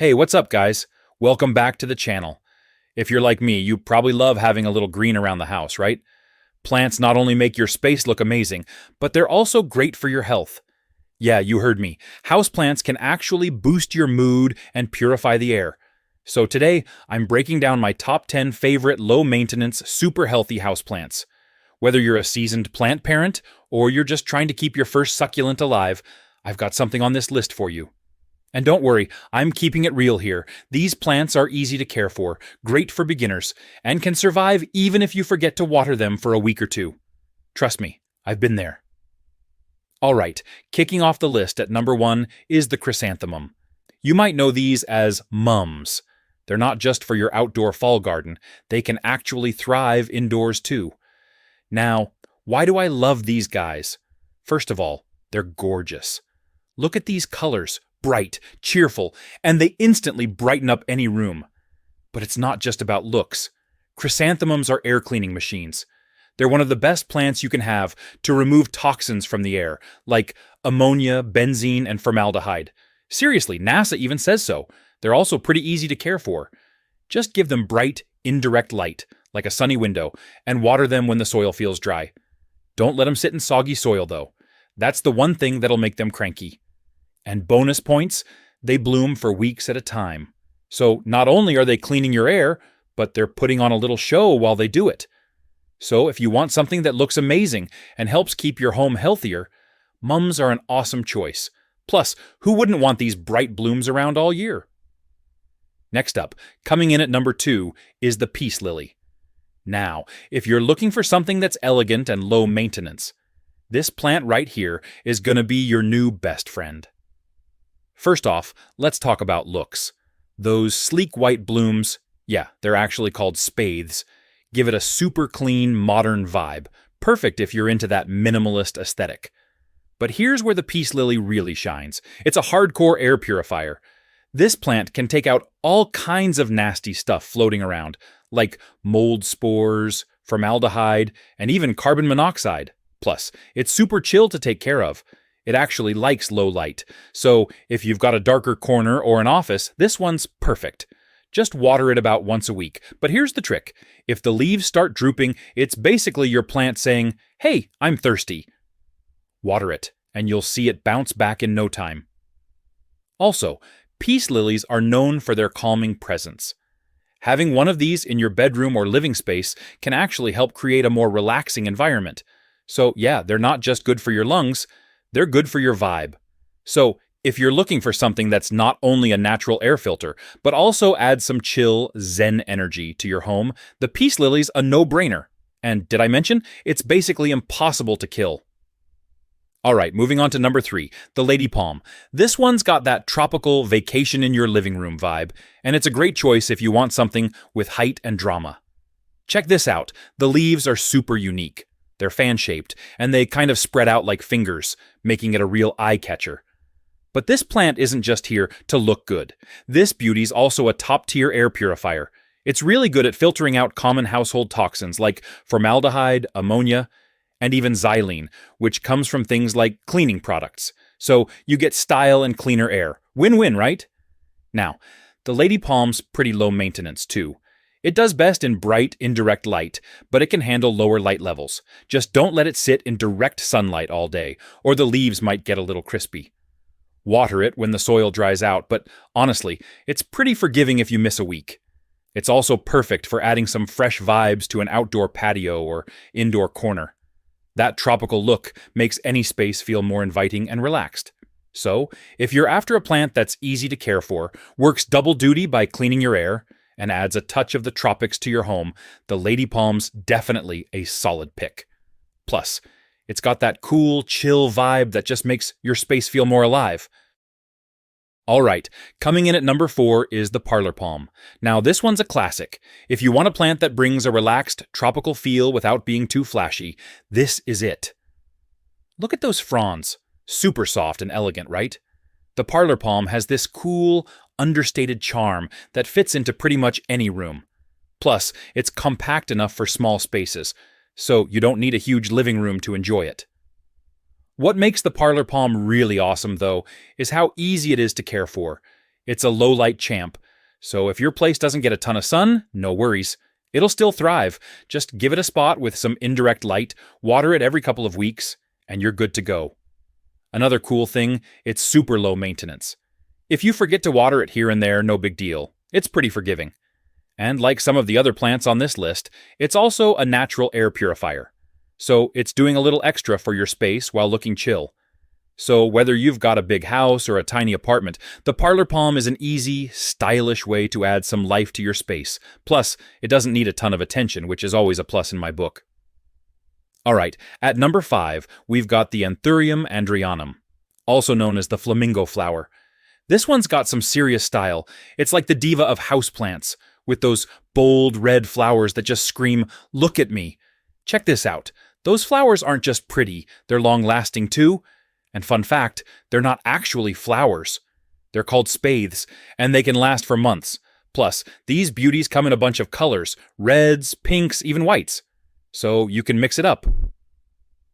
Hey, what's up, guys? Welcome back to the channel. If you're like me, you probably love having a little green around the house, right? Plants not only make your space look amazing, but they're also great for your health. Yeah, you heard me. Houseplants can actually boost your mood and purify the air. So today, I'm breaking down my top 10 favorite low-maintenance, super healthy houseplants. Whether you're a seasoned plant parent or you're just trying to keep your first succulent alive, I've got something on this list for you. And don't worry, I'm keeping it real here. These plants are easy to care for, great for beginners, and can survive even if you forget to water them for a week or two. Trust me, I've been there. Alright, kicking off the list at number 1 is the chrysanthemum. You might know these as mums. They're not just for your outdoor fall garden, they can actually thrive indoors too. Now, why do I love these guys? First of all, they're gorgeous. Look at these colors. Bright, cheerful, and they instantly brighten up any room. But it's not just about looks. Chrysanthemums are air cleaning machines. They're one of the best plants you can have to remove toxins from the air, like ammonia, benzene, and formaldehyde. Seriously, NASA even says so. They're also pretty easy to care for. Just give them bright, indirect light, like a sunny window, and water them when the soil feels dry. Don't let them sit in soggy soil, though. That's the one thing that'll make them cranky. And bonus points, they bloom for weeks at a time. So not only are they cleaning your air, but they're putting on a little show while they do it. So if you want something that looks amazing and helps keep your home healthier, mums are an awesome choice. Plus, who wouldn't want these bright blooms around all year? Next up, coming in at number 2, is the peace lily. Now, if you're looking for something that's elegant and low maintenance, this plant right here is going to be your new best friend. First off, let's talk about looks. Those sleek white blooms, yeah, they're actually called spathes, give it a super clean, modern vibe, perfect if you're into that minimalist aesthetic. But here's where the peace lily really shines. It's a hardcore air purifier. This plant can take out all kinds of nasty stuff floating around, like mold spores, formaldehyde, and even carbon monoxide. Plus, it's super chill to take care of. It actually likes low light, so if you've got a darker corner or an office, this one's perfect. Just water it about once a week. But here's the trick. If the leaves start drooping, it's basically your plant saying, "Hey, I'm thirsty." Water it, and you'll see it bounce back in no time. Also, peace lilies are known for their calming presence. Having one of these in your bedroom or living space can actually help create a more relaxing environment. So yeah, they're not just good for your lungs, they're good for your vibe. So, if you're looking for something that's not only a natural air filter, but also adds some chill, zen energy to your home, the peace lily's a no-brainer. And did I mention, it's basically impossible to kill. Alright, moving on to number 3, the lady palm. This one's got that tropical vacation in your living room vibe, and it's a great choice if you want something with height and drama. Check this out, the leaves are super unique. They're fan-shaped, and they kind of spread out like fingers, making it a real eye-catcher. But this plant isn't just here to look good. This beauty's also a top-tier air purifier. It's really good at filtering out common household toxins like formaldehyde, ammonia, and even xylene, which comes from things like cleaning products. So you get style and cleaner air. Win-win, right? Now, the lady palm's pretty low maintenance too. It does best in bright, indirect light, but it can handle lower light levels. Just don't let it sit in direct sunlight all day, or the leaves might get a little crispy. Water it when the soil dries out, but honestly, it's pretty forgiving if you miss a week. It's also perfect for adding some fresh vibes to an outdoor patio or indoor corner. That tropical look makes any space feel more inviting and relaxed. So, if you're after a plant that's easy to care for, works double duty by cleaning your air, and adds a touch of the tropics to your home, the lady palm's definitely a solid pick. Plus, it's got that cool, chill vibe that just makes your space feel more alive. Alright, coming in at number 4 is the Parlor Palm. Now this one's a classic. If you want a plant that brings a relaxed, tropical feel without being too flashy, this is it. Look at those fronds. Super soft and elegant, right? The Parlor Palm has this cool, understated charm that fits into pretty much any room. Plus, it's compact enough for small spaces, so you don't need a huge living room to enjoy it. What makes the Parlor Palm really awesome, though, is how easy it is to care for. It's a low-light champ, so if your place doesn't get a ton of sun, no worries. It'll still thrive. Just give it a spot with some indirect light, water it every couple of weeks, and you're good to go. Another cool thing, it's super low maintenance. If you forget to water it here and there, no big deal. It's pretty forgiving. And like some of the other plants on this list, it's also a natural air purifier. So it's doing a little extra for your space while looking chill. So whether you've got a big house or a tiny apartment, the Parlor Palm is an easy, stylish way to add some life to your space. Plus, it doesn't need a ton of attention, which is always a plus in my book. Alright, at number 5, we've got the Anthurium Andraeanum, also known as the Flamingo flower. This one's got some serious style. It's like the diva of houseplants, with those bold red flowers that just scream, "Look at me." Check this out. Those flowers aren't just pretty, they're long-lasting too. And fun fact, they're not actually flowers. They're called spathes, and they can last for months. Plus, these beauties come in a bunch of colors, reds, pinks, even whites. So you can mix it up.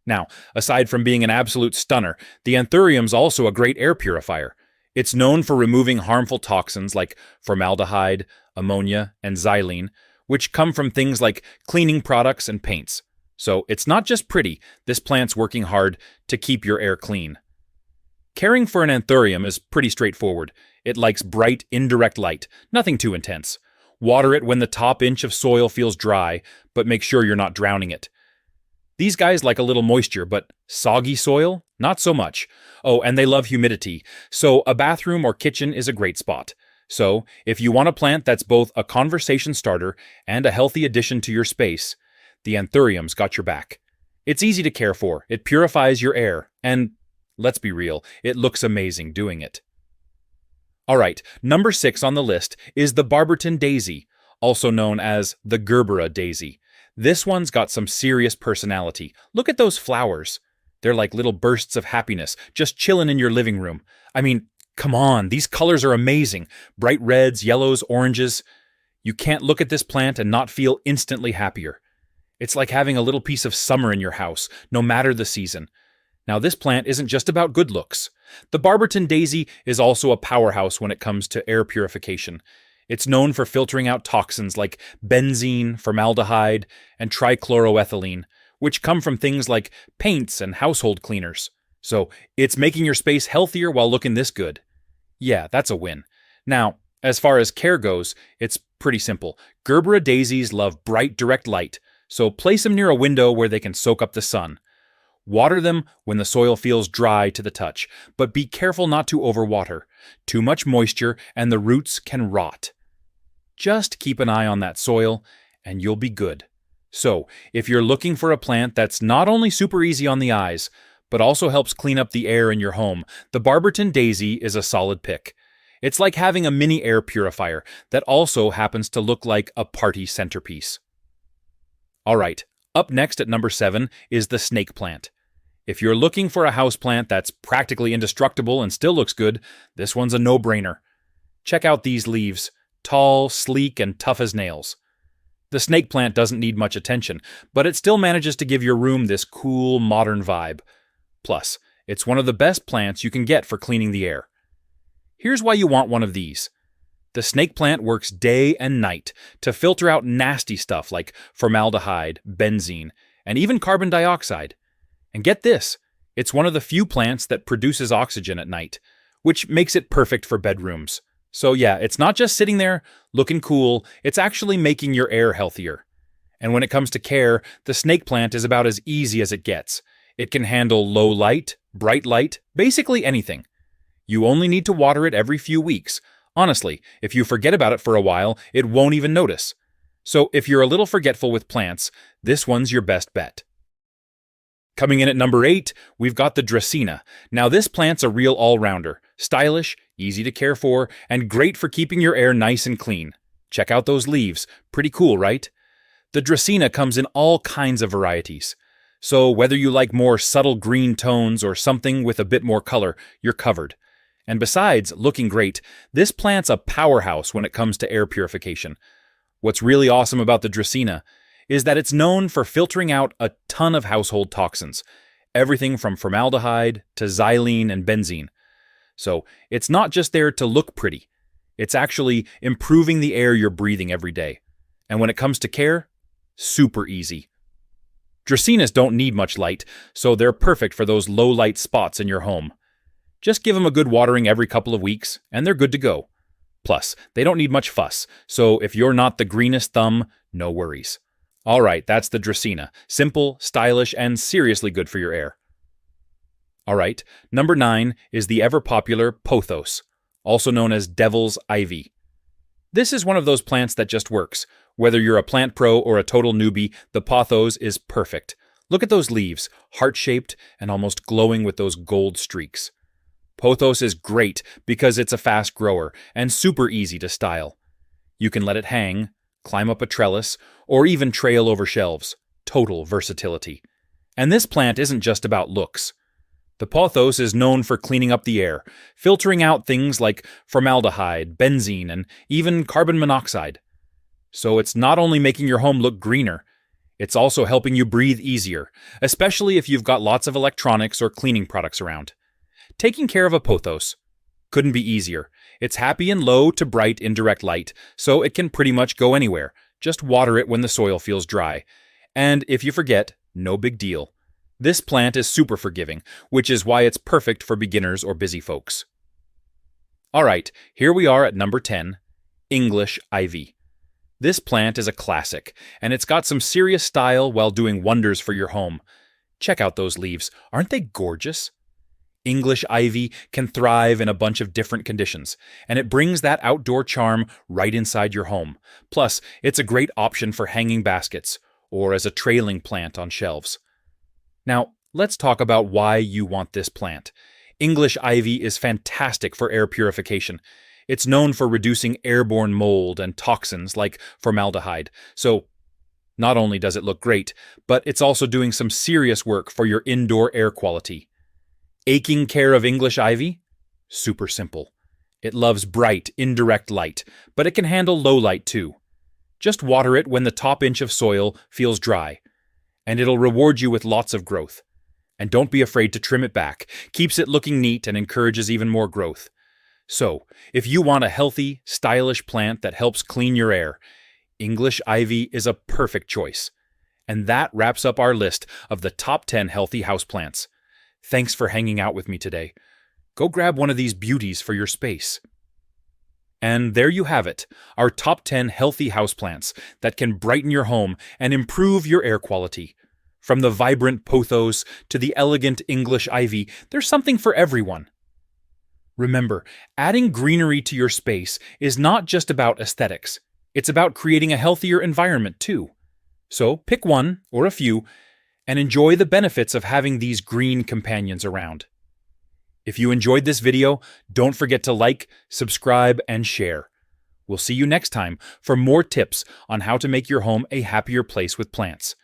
Now, aside from being an absolute stunner, the Anthurium's also a great air purifier. It's known for removing harmful toxins like formaldehyde, ammonia, and xylene, which come from things like cleaning products and paints. So it's not just pretty, this plant's working hard to keep your air clean. Caring for an Anthurium is pretty straightforward. It likes bright, indirect light, nothing too intense. Water it when the top inch of soil feels dry, but make sure you're not drowning it. These guys like a little moisture, but soggy soil? Not so much. Oh, and they love humidity, so a bathroom or kitchen is a great spot. So, if you want a plant that's both a conversation starter and a healthy addition to your space, the Anthurium's got your back. It's easy to care for, it purifies your air, and, let's be real, it looks amazing doing it. Alright, number 6 on the list is the Barberton Daisy, also known as the Gerbera Daisy. This one's got some serious personality. Look at those flowers. They're like little bursts of happiness, just chilling in your living room. I mean, come on, these colors are amazing. Bright reds, yellows, oranges. You can't look at this plant and not feel instantly happier. It's like having a little piece of summer in your house, no matter the season. Now, this plant isn't just about good looks. The Barberton Daisy is also a powerhouse when it comes to air purification. It's known for filtering out toxins like benzene, formaldehyde, and trichloroethylene, which come from things like paints and household cleaners. So, it's making your space healthier while looking this good. Yeah, that's a win. Now, as far as care goes, it's pretty simple. Gerbera daisies love bright, direct light, so place them near a window where they can soak up the sun. Water them when the soil feels dry to the touch, but be careful not to overwater. Too much moisture and the roots can rot. Just keep an eye on that soil, and you'll be good. So, if you're looking for a plant that's not only super easy on the eyes, but also helps clean up the air in your home, the Barberton Daisy is a solid pick. It's like having a mini air purifier that also happens to look like a party centerpiece. Alright, up next at number 7 is the snake plant. If you're looking for a houseplant that's practically indestructible and still looks good, this one's a no-brainer. Check out these leaves, tall, sleek, and tough as nails. The snake plant doesn't need much attention, but it still manages to give your room this cool, modern vibe. Plus, it's one of the best plants you can get for cleaning the air. Here's why you want one of these. The snake plant works day and night to filter out nasty stuff like formaldehyde, benzene, and even carbon dioxide. And get this, it's one of the few plants that produces oxygen at night, which makes it perfect for bedrooms. So yeah, it's not just sitting there looking cool, it's actually making your air healthier. And when it comes to care, the snake plant is about as easy as it gets. It can handle low light, bright light, basically anything. You only need to water it every few weeks. Honestly, if you forget about it for a while, it won't even notice. So if you're a little forgetful with plants, this one's your best bet. Coming in at number 8, we've got the Dracaena. Now this plant's a real all-rounder. Stylish, easy to care for, and great for keeping your air nice and clean. Check out those leaves. Pretty cool, right? The Dracaena comes in all kinds of varieties. So whether you like more subtle green tones or something with a bit more color, you're covered. And besides looking great, this plant's a powerhouse when it comes to air purification. What's really awesome about the Dracaena is that it's known for filtering out a ton of household toxins, everything from formaldehyde to xylene and benzene. So it's not just there to look pretty, It's actually improving the air you're breathing every day. And when it comes to care, super easy. Dracaenas don't need much light, so they're perfect for those low-light spots in your home. Just give them a good watering every couple of weeks, and they're good to go. Plus, they don't need much fuss, so if you're not the greenest thumb, no worries. All right, that's the Dracaena. Simple, stylish, and seriously good for your air. All right, number 9 is the ever-popular Pothos, also known as Devil's Ivy. This is one of those plants that just works. Whether you're a plant pro or a total newbie, the Pothos is perfect. Look at those leaves, heart-shaped and almost glowing with those gold streaks. Pothos is great because it's a fast grower and super easy to style. You can let it hang, climb up a trellis, or even trail over shelves. Total versatility. And this plant isn't just about looks. The Pothos is known for cleaning up the air, filtering out things like formaldehyde, benzene, and even carbon monoxide. So it's not only making your home look greener, it's also helping you breathe easier, especially if you've got lots of electronics or cleaning products around. Taking care of a Pothos couldn't be easier. It's happy in low to bright indirect light, so it can pretty much go anywhere. Just water it when the soil feels dry. And if you forget, no big deal. This plant is super forgiving, which is why it's perfect for beginners or busy folks. Alright, here we are at number 10, English Ivy. This plant is a classic, and it's got some serious style while doing wonders for your home. Check out those leaves, aren't they gorgeous? English Ivy can thrive in a bunch of different conditions, and it brings that outdoor charm right inside your home. Plus, it's a great option for hanging baskets, or as a trailing plant on shelves. Now, let's talk about why you want this plant. English Ivy is fantastic for air purification. It's known for reducing airborne mold and toxins like formaldehyde. So, not only does it look great, but it's also doing some serious work for your indoor air quality. Aching care of English Ivy? Super simple. It loves bright, indirect light, but it can handle low light too. Just water it when the top inch of soil feels dry, and it'll reward you with lots of growth. And don't be afraid to trim it back. Keeps it looking neat and encourages even more growth. So, if you want a healthy, stylish plant that helps clean your air, English Ivy is a perfect choice. And that wraps up our list of the top 10 healthy houseplants. Thanks for hanging out with me today. Go grab one of these beauties for your space. And there you have it, our top 10 healthy houseplants that can brighten your home and improve your air quality. From the vibrant Pothos to the elegant English Ivy, there's something for everyone. Remember, adding greenery to your space is not just about aesthetics. It's about creating a healthier environment too. So pick one, or a few, and enjoy the benefits of having these green companions around. If you enjoyed this video, don't forget to like, subscribe, and share. We'll see you next time for more tips on how to make your home a happier place with plants.